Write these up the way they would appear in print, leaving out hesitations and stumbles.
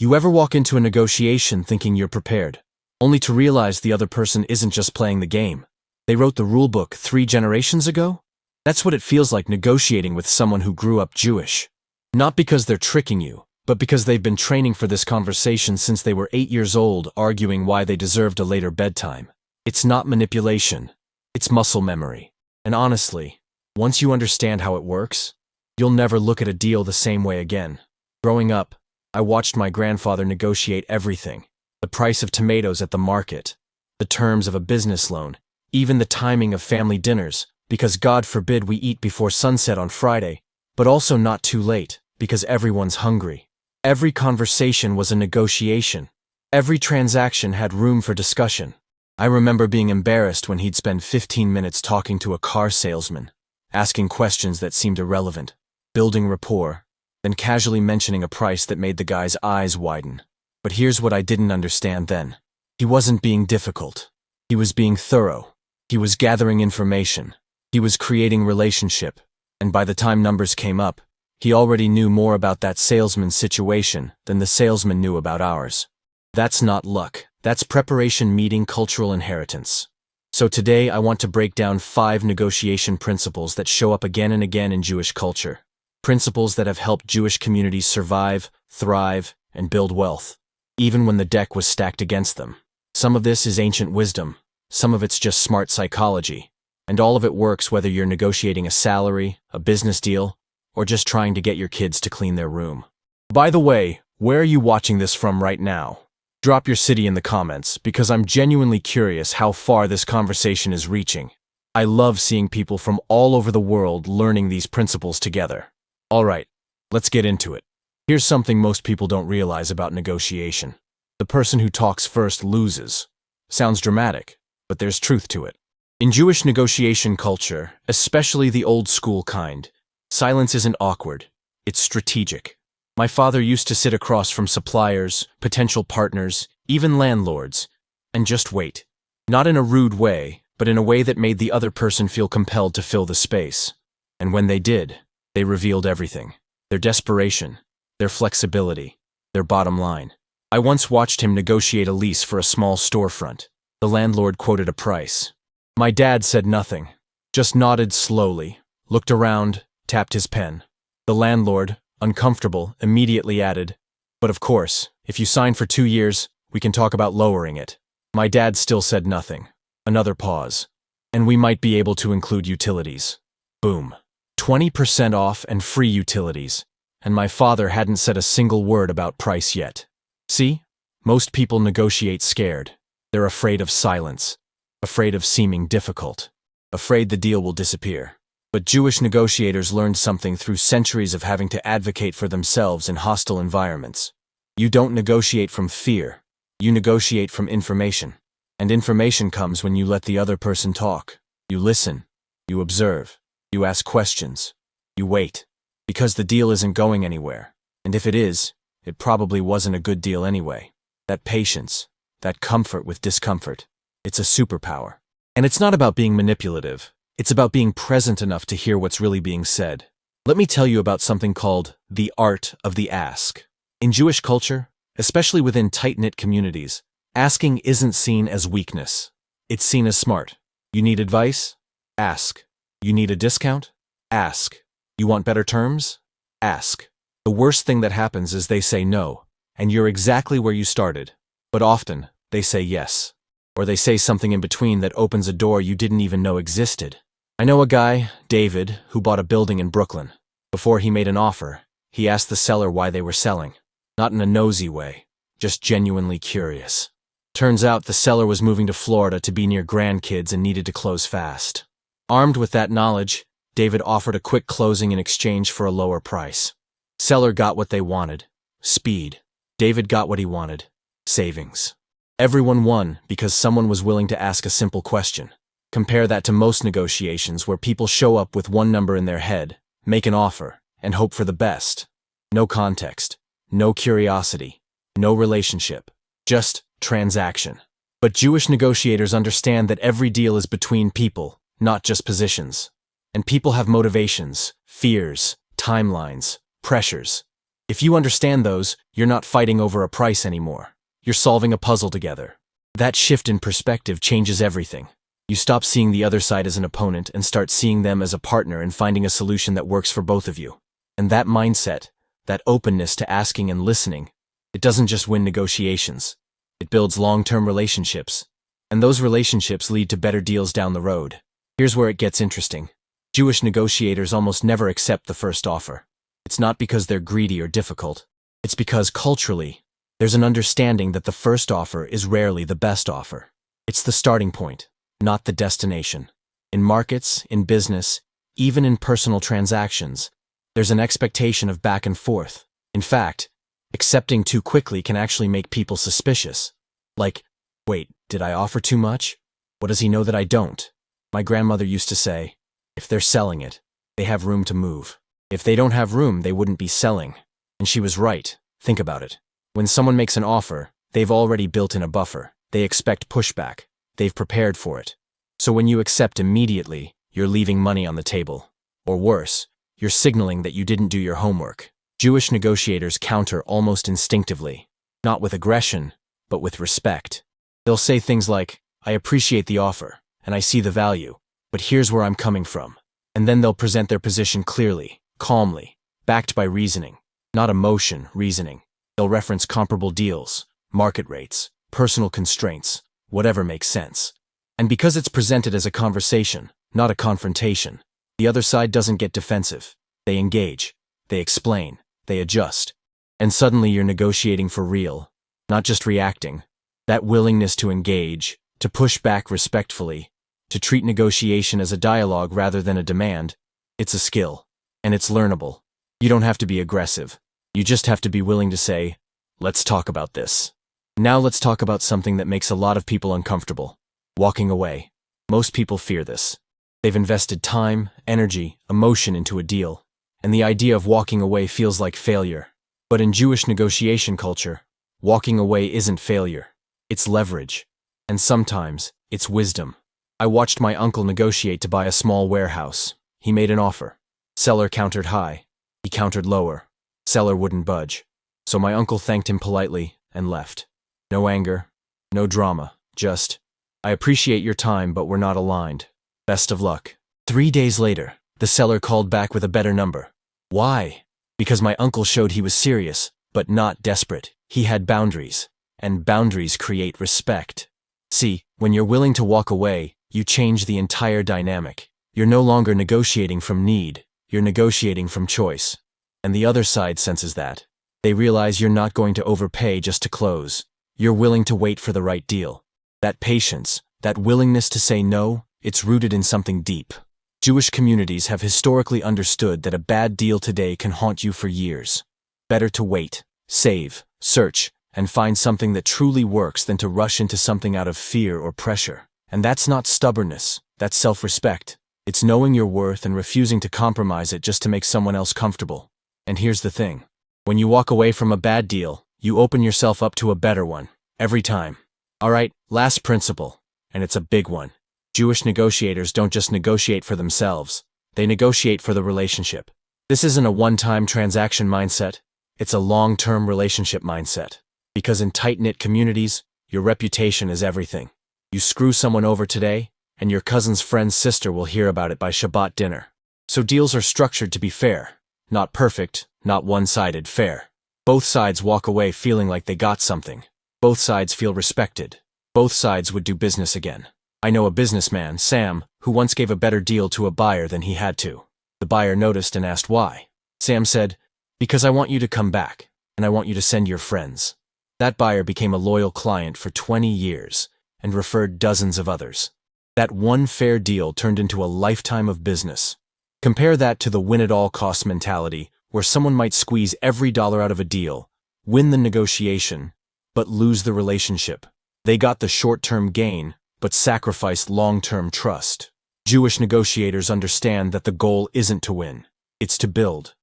You ever walk into a negotiation thinking you're prepared, only to realize the other person isn't just playing the game? They wrote the rulebook 3 generations ago? That's what it feels like negotiating with someone who grew up Jewish. Not because they're tricking you, but because they've been training for this conversation since they were 8 years old, arguing why they deserved a later bedtime. It's not manipulation. It's muscle memory. And honestly, once you understand how it works, you'll never look at a deal the same way again. Growing up, I watched my grandfather negotiate everything: the price of tomatoes at the market, the terms of a business loan, even the timing of family dinners, because God forbid we eat before sunset on Friday, but also not too late, because everyone's hungry. Every conversation was a negotiation. Every transaction had room for discussion. I remember being embarrassed when he'd spend 15 minutes talking to a car salesman, asking questions that seemed irrelevant, building rapport, then casually mentioning a price that made the guy's eyes widen. But here's what I didn't understand then. He wasn't being difficult. He was being thorough. He was gathering information. He was creating relationship. And by the time numbers came up, he already knew more about that salesman's situation than the salesman knew about ours. That's not luck. That's preparation meeting cultural inheritance. So today I want to break down 5 negotiation principles that show up again and again in Jewish culture. Principles that have helped Jewish communities survive, thrive, and build wealth, even when the deck was stacked against them. Some of this is ancient wisdom, some of it's just smart psychology, and all of it works whether you're negotiating a salary, a business deal, or just trying to get your kids to clean their room. By the way, where are you watching this from right now? Drop your city in the comments, because I'm genuinely curious how far this conversation is reaching. I love seeing people from all over the world learning these principles together. Alright, let's get into it. Here's something most people don't realize about negotiation. The person who talks first loses. Sounds dramatic, but there's truth to it. In Jewish negotiation culture, especially the old school kind, silence isn't awkward, it's strategic. My father used to sit across from suppliers, potential partners, even landlords, and just wait. Not in a rude way, but in a way that made the other person feel compelled to fill the space. And when they did, they revealed everything: their desperation, their flexibility, their bottom line. I once watched him negotiate a lease for a small storefront. The landlord quoted a price. My dad said nothing, just nodded slowly, looked around, tapped his pen. The landlord, uncomfortable, immediately added, "But of course, if you sign for 2 years, we can talk about lowering it." My dad still said nothing. Another pause. "And we might be able to include utilities." Boom. 20% off and free utilities. And my father hadn't said a single word about price yet. See? Most people negotiate scared. They're afraid of silence, afraid of seeming difficult, afraid the deal will disappear. But Jewish negotiators learned something through centuries of having to advocate for themselves in hostile environments. You don't negotiate from fear. You negotiate from information. And information comes when you let the other person talk. You listen. You observe. You ask questions. You wait. Because the deal isn't going anywhere. And if it is, it probably wasn't a good deal anyway. That patience, that comfort with discomfort, it's a superpower. And it's not about being manipulative. It's about being present enough to hear what's really being said. Let me tell you about something called the art of the ask. In Jewish culture, especially within tight-knit communities, asking isn't seen as weakness. It's seen as smart. You need advice? Ask. You need a discount? Ask. You want better terms? Ask. The worst thing that happens is they say no, and you're exactly where you started. But often, they say yes. Or they say something in between that opens a door you didn't even know existed. I know a guy, David, who bought a building in Brooklyn. Before he made an offer, he asked the seller why they were selling. Not in a nosy way, just genuinely curious. Turns out the seller was moving to Florida to be near grandkids and needed to close fast. Armed with that knowledge, David offered a quick closing in exchange for a lower price. Seller got what they wanted: speed. David got what he wanted: savings. Everyone won because someone was willing to ask a simple question. Compare that to most negotiations where people show up with one number in their head, make an offer, and hope for the best. No context, no curiosity, no relationship, just transaction. But Jewish negotiators understand that every deal is between people, not just positions. And people have motivations, fears, timelines, pressures. If you understand those, you're not fighting over a price anymore. You're solving a puzzle together. That shift in perspective changes everything. You stop seeing the other side as an opponent and start seeing them as a partner and finding a solution that works for both of you. And that mindset, that openness to asking and listening, it doesn't just win negotiations. It builds long-term relationships. And those relationships lead to better deals down the road. Here's where it gets interesting. Jewish negotiators almost never accept the first offer. It's not because they're greedy or difficult. It's because culturally, there's an understanding that the first offer is rarely the best offer. It's the starting point, not the destination. In markets, in business, even in personal transactions, there's an expectation of back and forth. In fact, accepting too quickly can actually make people suspicious. Like, wait, did I offer too much? What does he know that I don't? My grandmother used to say, if they're selling it, they have room to move. If they don't have room, they wouldn't be selling. And she was right. Think about it. When someone makes an offer, they've already built in a buffer. They expect pushback. They've prepared for it. So when you accept immediately, you're leaving money on the table. Or worse, you're signaling that you didn't do your homework. Jewish negotiators counter almost instinctively, not with aggression, but with respect. They'll say things like, I appreciate the offer, and I see the value, but here's where I'm coming from. And then they'll present their position clearly, calmly, backed by reasoning, not emotion, reasoning. They'll reference comparable deals, market rates, personal constraints, whatever makes sense. And because it's presented as a conversation, not a confrontation, the other side doesn't get defensive. They engage, they explain, they adjust. And suddenly you're negotiating for real, not just reacting. That willingness to engage, to push back respectfully, to treat negotiation as a dialogue rather than a demand, it's a skill. And it's learnable. You don't have to be aggressive. You just have to be willing to say, let's talk about this. Now let's talk about something that makes a lot of people uncomfortable. Walking away. Most people fear this. They've invested time, energy, emotion into a deal, and the idea of walking away feels like failure. But in Jewish negotiation culture, walking away isn't failure. It's leverage. And sometimes, it's wisdom. I watched my uncle negotiate to buy a small warehouse. He made an offer. Seller countered high. He countered lower. Seller wouldn't budge. So my uncle thanked him politely and left. No anger, no drama, just, I appreciate your time, but we're not aligned. Best of luck. 3 days later, the seller called back with a better number. Why? Because my uncle showed he was serious, but not desperate. He had boundaries, and boundaries create respect. See, when you're willing to walk away, you change the entire dynamic. You're no longer negotiating from need. You're negotiating from choice. And the other side senses that. They realize you're not going to overpay just to close. You're willing to wait for the right deal. That patience, that willingness to say no, it's rooted in something deep. Jewish communities have historically understood that a bad deal today can haunt you for years. Better to wait, save, search, and find something that truly works than to rush into something out of fear or pressure. And that's not stubbornness, that's self-respect. It's knowing your worth and refusing to compromise it just to make someone else comfortable. And here's the thing. When you walk away from a bad deal, you open yourself up to a better one. Every time. Alright, last principle. And it's a big one. Jewish negotiators don't just negotiate for themselves. They negotiate for the relationship. This isn't a one-time transaction mindset. It's a long-term relationship mindset. Because in tight-knit communities, your reputation is everything. You screw someone over today, and your cousin's friend's sister will hear about it by Shabbat dinner. So deals are structured to be fair. Not perfect, not one-sided, fair. Both sides walk away feeling like they got something. Both sides feel respected. Both sides would do business again. I know a businessman, Sam, who once gave a better deal to a buyer than he had to. The buyer noticed and asked why. Sam said, because I want you to come back, and I want you to send your friends. That buyer became a loyal client for 20 years and referred dozens of others. That one fair deal turned into a lifetime of business. Compare that to the win-at-all-costs mentality, where someone might squeeze every dollar out of a deal, win the negotiation, but lose the relationship. They got the short-term gain, but sacrificed long-term trust. Jewish negotiators understand that the goal isn't to win. It's to build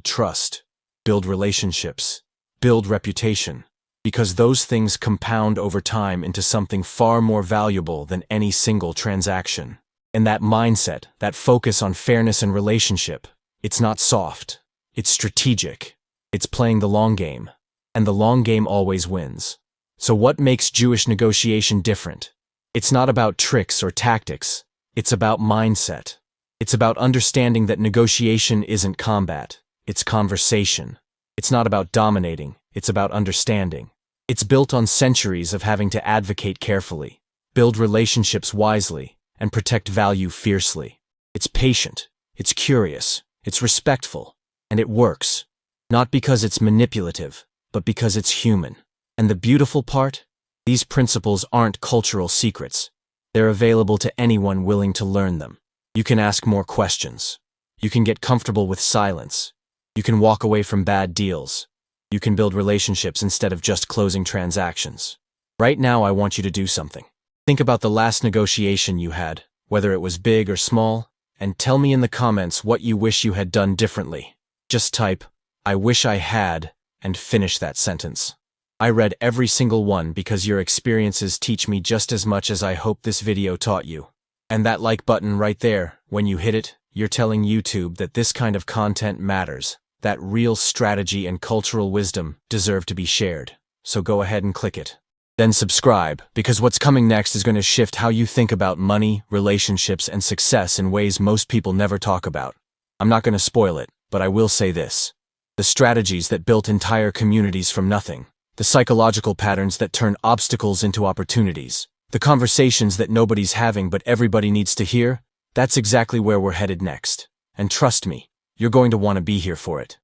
trust, build relationships, build reputation, because those things compound over time into something far more valuable than any single transaction. And that mindset, that focus on fairness and relationship, it's not soft, it's strategic. It's playing the long game. And the long game always wins. So what makes Jewish negotiation different? It's not about tricks or tactics. It's about mindset. It's about understanding that negotiation isn't combat. It's conversation. It's not about dominating. It's about understanding. It's built on centuries of having to advocate carefully, build relationships wisely, and protect value fiercely. It's patient. It's curious. It's respectful. And it works. Not because it's manipulative, but because it's human. And the beautiful part? These principles aren't cultural secrets. They're available to anyone willing to learn them. You can ask more questions. You can get comfortable with silence. You can walk away from bad deals. You can build relationships instead of just closing transactions. Right now, I want you to do something. Think about the last negotiation you had, whether it was big or small, and tell me in the comments what you wish you had done differently. Just type, "I wish I had," and finish that sentence. I read every single one because your experiences teach me just as much as I hope this video taught you. And that like button right there, when you hit it, you're telling YouTube that this kind of content matters, that real strategy and cultural wisdom deserve to be shared. So go ahead and click it. Then subscribe, because what's coming next is going to shift how you think about money, relationships, and success in ways most people never talk about. I'm not going to spoil it, but I will say this. The strategies that built entire communities from nothing, the psychological patterns that turn obstacles into opportunities, the conversations that nobody's having but everybody needs to hear, that's exactly where we're headed next. And trust me, you're going to want to be here for it.